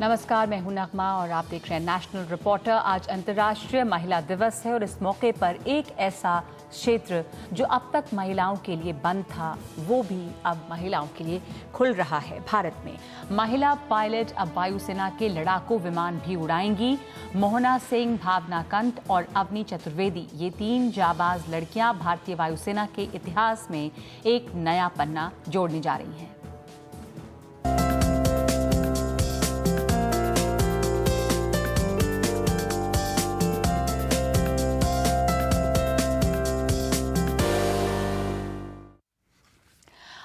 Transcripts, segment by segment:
नमस्कार, मैं हूं नगमा और आप देख रहे हैं नेशनल रिपोर्टर। आज अंतर्राष्ट्रीय महिला दिवस है और इस मौके पर एक ऐसा क्षेत्र जो अब तक महिलाओं के लिए बंद था, वो भी अब महिलाओं के लिए खुल रहा है। भारत में महिला पायलट अब वायुसेना के लड़ाकू विमान भी उड़ाएंगी। मोहना सिंह, भावना कंठ और अवनी चतुर्वेदी, ये 3 जाबाज लड़कियां भारतीय वायुसेना के इतिहास में एक नया पन्ना जोड़ने जा रही हैं।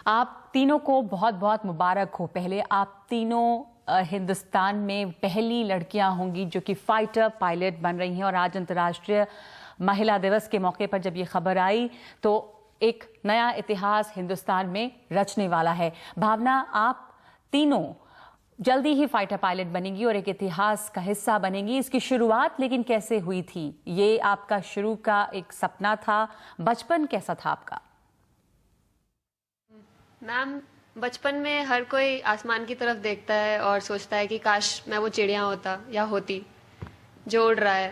आप तीनों को बहुत बहुत मुबारक हो। पहले आप तीनों हिंदुस्तान में पहली लड़कियां होंगी जो कि फाइटर पायलट बन रही हैं और आज अंतर्राष्ट्रीय महिला दिवस के मौके पर जब ये खबर आई तो एक नया इतिहास हिंदुस्तान में रचने वाला है। भावना, आप तीनों जल्दी ही फाइटर पायलट बनेंगी और एक इतिहास का हिस्सा बनेंगी। इसकी शुरुआत लेकिन कैसे हुई थी? ये आपका शुरू का एक सपना था? बचपन कैसा था आपका? मैम, बचपन में हर कोई आसमान की तरफ देखता है और सोचता है कि काश मैं वो चिड़िया होता या होती जो उड़ रहा है।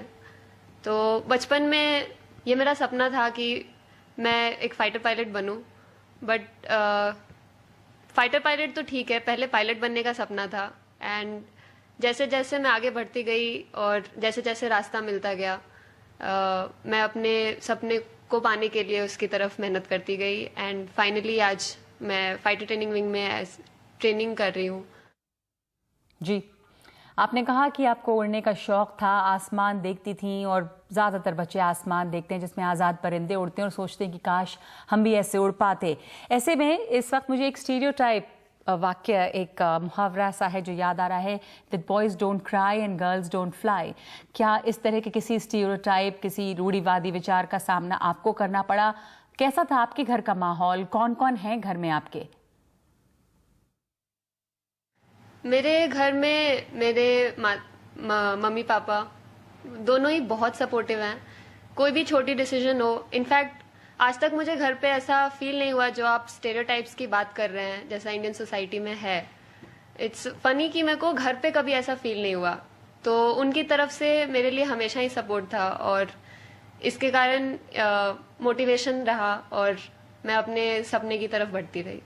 तो बचपन में ये मेरा सपना था कि मैं एक फाइटर पायलट बनूं। बट फाइटर पायलट तो ठीक है, पहले पायलट बनने का सपना था। एंड जैसे जैसे मैं आगे बढ़ती गई और जैसे जैसे रास्ता मिलता गया, मैं अपने सपने को पाने के लिए उसकी तरफ मेहनत करती गई। एंड फाइनली आज मैं फाइटर ट्रेनिंग विंग में ट्रेनिंग कर रही हूँ। जी, आपने कहा कि आपको उड़ने का शौक था, आसमान देखती थी और ज़्यादातर बच्चे आसमान देखते हैं जिसमें आज़ाद परिंदे उड़ते हैं और सोचते हैं कि काश हम भी ऐसे उड़ पाते। ऐसे में इस वक्त मुझे एक स्टीरियोटाइप वाक्य, एक मुहावरा सा है जो याद आ रहा है, that boys don't cry and girls don't fly. क्या इस तरह के किसी स्टीरियोटाइप, किसी रूढ़िवादी विचार का सामना आपको करना पड़ा? कैसा था आपके घर का माहौल? कौन कौन है घर में आपके? मेरे घर में मेरे मम्मी पापा दोनों ही बहुत सपोर्टिव हैं। कोई भी छोटी डिसीजन हो, इनफैक्ट आज तक मुझे घर पे ऐसा फील नहीं हुआ जो आप स्टेरियोटाइप्स की बात कर रहे हैं जैसा इंडियन सोसाइटी में है। इट्स फनी कि मेरे को घर पे कभी ऐसा फील नहीं हुआ। तो उनकी तरफ से मेरे लिए हमेशा ही सपोर्ट था और इसके कारण मोटिवेशन रहा और मैं अपने सपने की तरफ बढ़ती रही।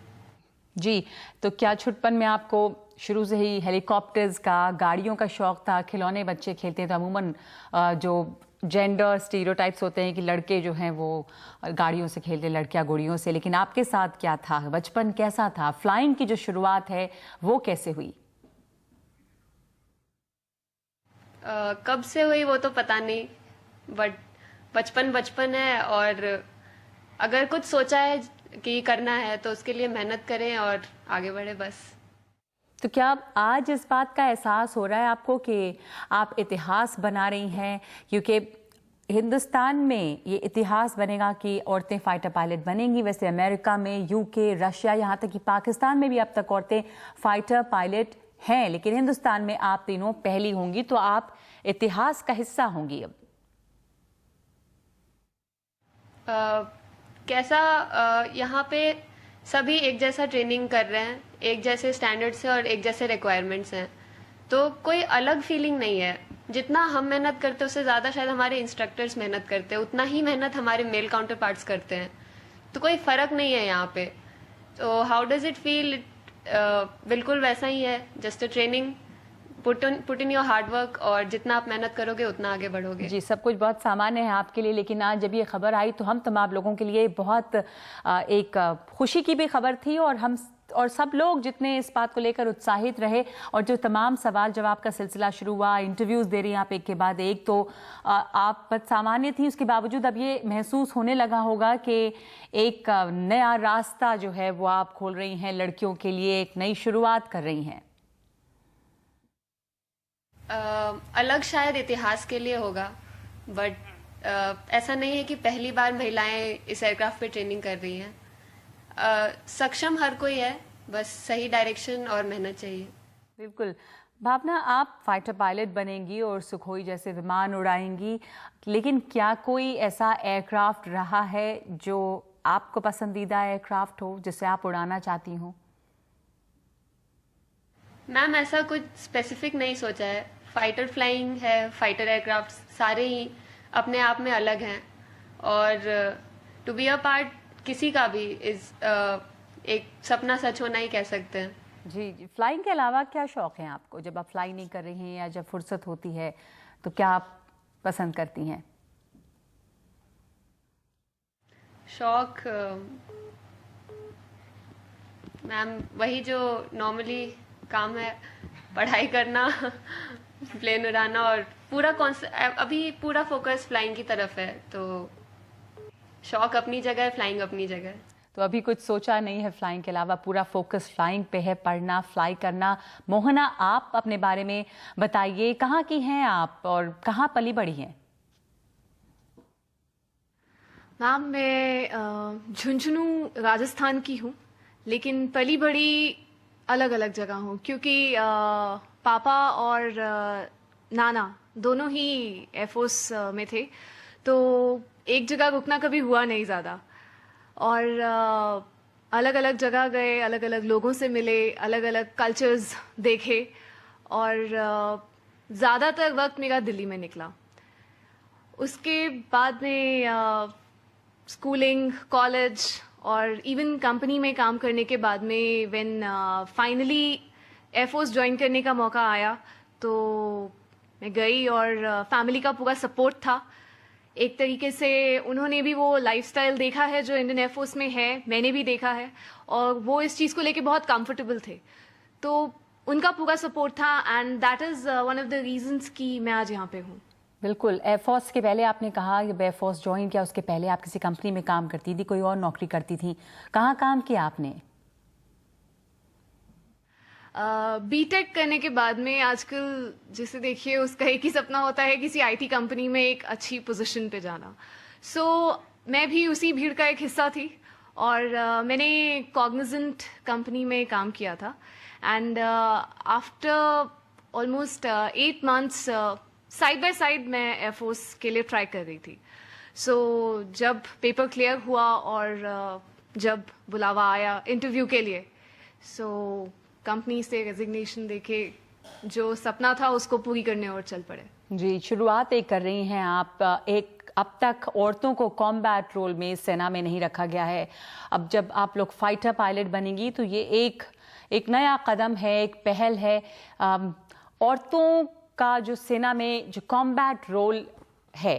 जी, तो क्या छुटपन में आपको शुरू से ही हेलीकॉप्टर्स का, गाड़ियों का शौक था? खिलौने बच्चे खेलते हैं तो अमूमन जो जेंडर स्टीरियोटाइप्स होते हैं कि लड़के जो हैं वो गाड़ियों से खेलते, लड़कियां गुड़ियों से, लेकिन आपके साथ क्या था? बचपन कैसा था? फ्लाइंग की जो शुरुआत है वो कैसे हुई? कब से हुई वो तो पता नहीं, बट बचपन बचपन है और अगर कुछ सोचा है कि करना है तो उसके लिए मेहनत करें और आगे बढ़े बस। तो क्या आज इस बात का एहसास हो रहा है आपको कि आप इतिहास बना रही हैं? क्योंकि हिंदुस्तान में ये इतिहास बनेगा कि औरतें फाइटर पायलट बनेंगी। वैसे अमेरिका में, यूके, रशिया, यहाँ तक कि पाकिस्तान में भी अब तक औरतें फाइटर पायलट हैं, लेकिन हिंदुस्तान में आप तीनों पहली होंगी, तो आप इतिहास का हिस्सा होंगी अब। कैसा यहाँ पे सभी एक जैसा ट्रेनिंग कर रहे हैं, एक जैसे स्टैंडर्ड्स हैं और एक जैसे रिक्वायरमेंट्स हैं, तो कोई अलग फीलिंग नहीं है। जितना हम मेहनत करते हैं उससे ज़्यादा शायद हमारे इंस्ट्रक्टर्स मेहनत करते हैं, उतना ही मेहनत हमारे मेल काउंटर पार्ट्स करते हैं। तो कोई फ़र्क नहीं है यहाँ पे। तो हाउ डज इट फील? बिल्कुल वैसा ही है, just a training. Put in your hard work और जितना आप मेहनत करोगे उतना आगे बढ़ोगे। जी, सब कुछ बहुत सामान्य है आपके लिए, लेकिन आज जब ये खबर आई तो हम तमाम लोगों के लिए बहुत एक खुशी की भी खबर थी और सब लोग जितने इस बात को लेकर उत्साहित रहे और जो तमाम सवाल जवाब का सिलसिला शुरू हुआ, इंटरव्यूज़ दे रही हैं आप एक के बाद एक, तो आप बहुत सामान्य थी। उसके बावजूद अब ये महसूस होने लगा होगा कि एक नया रास्ता जो है वो आप खोल रही हैं, लड़कियों के लिए एक नई शुरुआत कर रही हैं। अलग शायद इतिहास के लिए होगा, बट ऐसा नहीं है कि पहली बार महिलाएं इस एयरक्राफ्ट पे ट्रेनिंग कर रही हैं। सक्षम हर कोई है, बस सही डायरेक्शन और मेहनत चाहिए। बिल्कुल। भावना, आप फाइटर पायलट बनेंगी और सुखोई जैसे विमान उड़ाएंगी, लेकिन क्या कोई ऐसा एयरक्राफ्ट रहा है जो आपको पसंदीदा एयरक्राफ्ट हो, जिसे आप उड़ाना चाहती हो? मैम ऐसा कुछ स्पेसिफिक नहीं सोचा है। फाइटर फ्लाइंग है, फाइटर एयरक्राफ्ट सारे ही अपने आप में अलग हैं और टू बी अ पार्ट किसी का भी इज एक सपना सच होना ही कह सकते हैं। जी जी, फ्लाइंग के अलावा क्या शौक है आपको? जब आप फ्लाई नहीं कर रही हैं या जब फुर्सत होती है तो क्या आप पसंद करती हैं? शौक मैम वही जो नॉर्मली काम है, पढ़ाई करना, प्लेन उड़ाना और पूरा अभी पूरा फोकस फ्लाइंग की तरफ है। तो शौक अपनी जगह है, फ्लाइंग अपनी जगह है। तो अभी कुछ सोचा नहीं है फ्लाइंग के अलावा, पूरा फोकस फ्लाइंग पे है, पढ़ना, फ्लाई करना। मोहना, आप अपने बारे में बताइए, कहाँ की हैं आप और कहाँ पली बड़ी हैं? मैम मैं झुंझुनू राजस्थान की हूँ, लेकिन पली बड़ी अलग अलग जगह हूँ क्योंकि पापा और नाना दोनों ही एयरफोर्स में थे, तो एक जगह रुकना कभी हुआ नहीं ज़्यादा। और अलग अलग जगह गए, अलग अलग लोगों से मिले, अलग अलग कल्चर्स देखे और ज़्यादातर वक्त मेरा दिल्ली में निकला। उसके बाद में स्कूलिंग, कॉलेज और इवन कंपनी में काम करने के बाद में व्हेन फाइनली एयरफोर्स ज्वाइन करने का मौका आया तो मैं गई और फैमिली का पूरा सपोर्ट था। एक तरीके से उन्होंने भी वो लाइफस्टाइल देखा है जो इंडियन एयरफोर्स में है, मैंने भी देखा है और वो इस चीज़ को लेके बहुत कंफर्टेबल थे, तो उनका पूरा सपोर्ट था and that is one of the reasons कि मैं आज यहाँ पे हूँ। बिल्कुल। एयरफोर्स के पहले आपने कहा कि एयरफोर्स ज्वाइन किया, उसके पहले आप किसी कंपनी में काम करती थी, कोई और नौकरी करती थी, कहाँ काम किया आपने? बीटेक करने के बाद में आजकल जिसे देखिए उसका एक ही सपना होता है किसी आईटी कंपनी में एक अच्छी पोजीशन पे जाना। सो मैं भी उसी भीड़ का एक हिस्सा थी और मैंने कॉग्निजेंट कंपनी में काम किया था and after almost 8 months side by side मैं एयरफोर्स के लिए ट्राई कर रही थी। सो जब पेपर क्लियर हुआ और जब बुलावा आया इंटरव्यू के लिए, सो कंपनी से रेजिग्नेशन देके जो सपना था उसको पूरी करने और चल पड़े। जी, शुरुआत एक कर रही हैं आप। एक अब तक औरतों को कॉम्बैट रोल में सेना में नहीं रखा गया है, अब जब आप लोग फाइटर पायलट बनेंगी तो ये एक नया कदम है, एक पहल है। औरतों का जो सेना में जो कॉम्बैट रोल है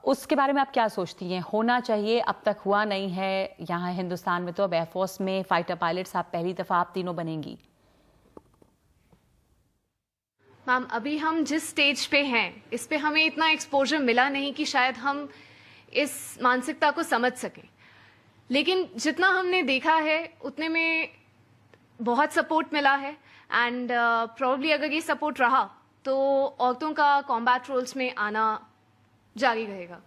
उसके बारे में आप क्या सोचती हैं? होना चाहिए, अब तक हुआ नहीं है यहाँ हिंदुस्तान में, तो अब एयरफोर्स में फाइटर पायलट्स आप पहली दफ़ा आप तीनों बनेंगी। मैम अभी हम जिस स्टेज पे हैं इस पे हमें इतना एक्सपोजर मिला नहीं कि शायद हम इस मानसिकता को समझ सकें, लेकिन जितना हमने देखा है उतने में बहुत सपोर्ट मिला है एंड प्रोबेबली अगर ये सपोर्ट रहा तो औरतों का कॉम्बैट रोल्स में आना जारी रहेगा।